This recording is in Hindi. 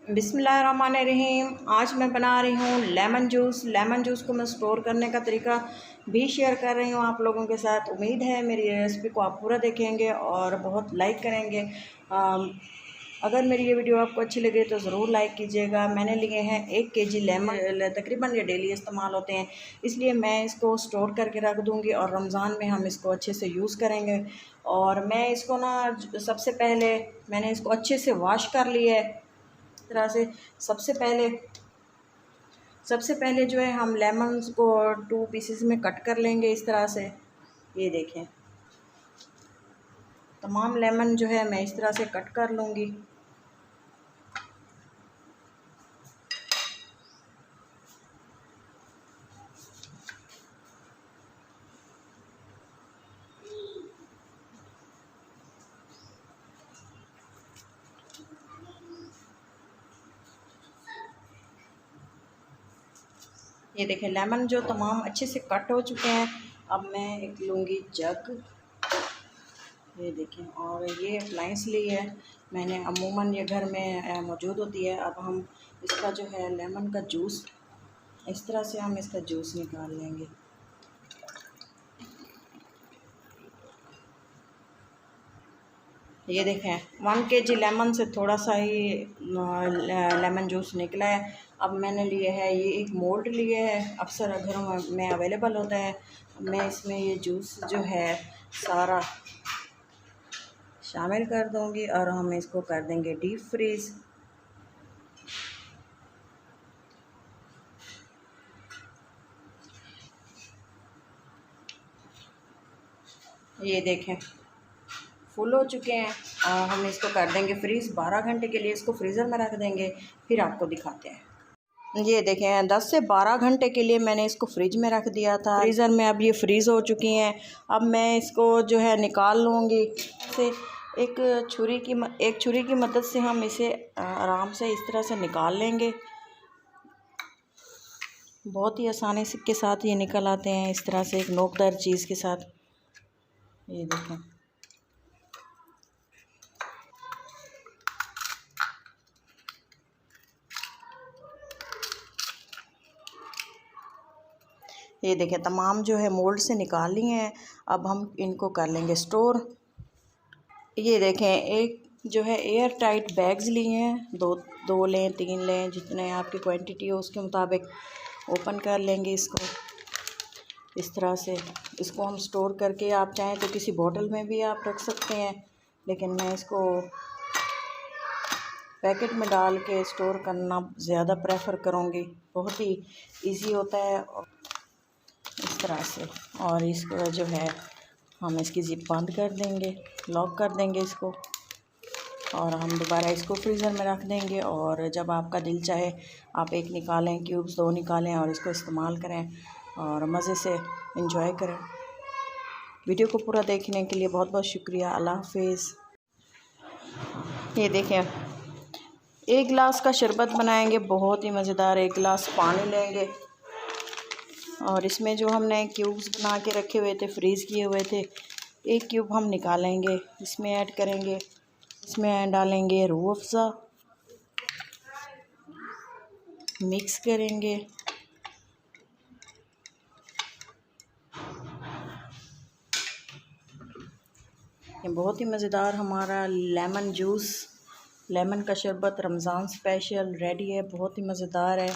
बिस्मिल्लाहिर्रहमानिर्रहीम। आज मैं बना रही हूँ लेमन जूस। लेमन जूस को मैं स्टोर करने का तरीका भी शेयर कर रही हूँ आप लोगों के साथ। उम्मीद है मेरी रेसिपी को आप पूरा देखेंगे और बहुत लाइक करेंगे। अगर मेरी ये वीडियो आपको अच्छी लगे तो ज़रूर लाइक कीजिएगा। मैंने लिए हैं 1 केजी लेमन, तकरीबन ये डेली इस्तेमाल होते हैं, इसलिए मैं इसको स्टोर करके रख दूँगी और रमज़ान में हम इसको अच्छे से यूज़ करेंगे। और मैं इसको ना सबसे पहले मैंने इसको अच्छे से वॉश कर लिया है तरह से। सबसे पहले जो है हम लेमन्स को 2 पीसेस में कट कर लेंगे इस तरह से। ये देखें, तमाम लेमन जो है मैं इस तरह से कट कर लूँगी। ये देखें, लेमन जो तमाम अच्छे से कट हो चुके हैं। अब मैं एक लूँगी जग, ये देखें, और ये अप्लाइंस ली है मैंने, अमूमन ये घर में मौजूद होती है। अब हम इसका जो है लेमन का जूस इस तरह से हम इसका जूस निकाल लेंगे। ये देखें 1 केजी लेमन से थोड़ा सा ही लेमन जूस निकला है। अब मैंने लिए है ये एक मोल्ड लिए है, अक्सर घरों में अवेलेबल होता है। मैं इसमें ये जूस जो है सारा शामिल कर दूंगी और हम इसको कर देंगे डीप फ्रीज़। ये देखें फुल हो चुके हैं और हम इसको कर देंगे फ्रीज़। 12 घंटे के लिए इसको फ्रीज़र में रख देंगे, फिर आपको दिखाते हैं। ये देखें 10 से 12 घंटे के लिए मैंने इसको फ्रिज में रख दिया था फ्रीज़र में। अब ये फ्रीज़ हो चुकी हैं। अब मैं इसको जो है निकाल लूँगी से एक छुरी की मदद से हम इसे आराम से इस तरह से निकाल लेंगे। बहुत ही आसानी से के साथ ये निकल आते हैं इस तरह से एक नोकदार चीज़ के साथ। ये देखें, ये देखें तमाम जो है मोल्ड से निकाल लिए हैं। अब हम इनको कर लेंगे स्टोर। ये देखें एक जो है एयर टाइट बैग्स लिए हैं, दो लें 3 लें, जितने आपकी क्वांटिटी हो उसके मुताबिक ओपन कर लेंगे इसको इस तरह से। इसको हम स्टोर करके आप चाहें तो किसी बोतल में भी आप रख सकते हैं, लेकिन मैं इसको पैकेट में डाल के स्टोर करना ज़्यादा प्रेफर करूँगी। बहुत ही इजी होता है इस तरह से। और इसको जो है हम इसकी ज़िप बंद कर देंगे, लॉक कर देंगे इसको, और हम दोबारा इसको फ्रीज़र में रख देंगे। और जब आपका दिल चाहे आप 1 निकालें, क्यूब्स 2 निकालें और इसको इस्तेमाल करें और मज़े से इंजॉय करें। वीडियो को पूरा देखने के लिए बहुत बहुत शुक्रिया। अल्लाह हाफिज़। ये देखें 1 गिलास का शरबत बनाएंगे, बहुत ही मज़ेदार। 1 गिलास पानी लेंगे और इसमें जो हमने क्यूब्स बना के रखे हुए थे, फ्रीज़ किए हुए थे, 1 क्यूब हम निकालेंगे, इसमें ऐड करेंगे। इसमें डालेंगे रूह अफ़ज़ा, मिक्स करेंगे। ये बहुत ही मज़ेदार हमारा लेमन जूस, लेमन का शरबत रमज़ान स्पेशल रेडी है। बहुत ही मज़ेदार है।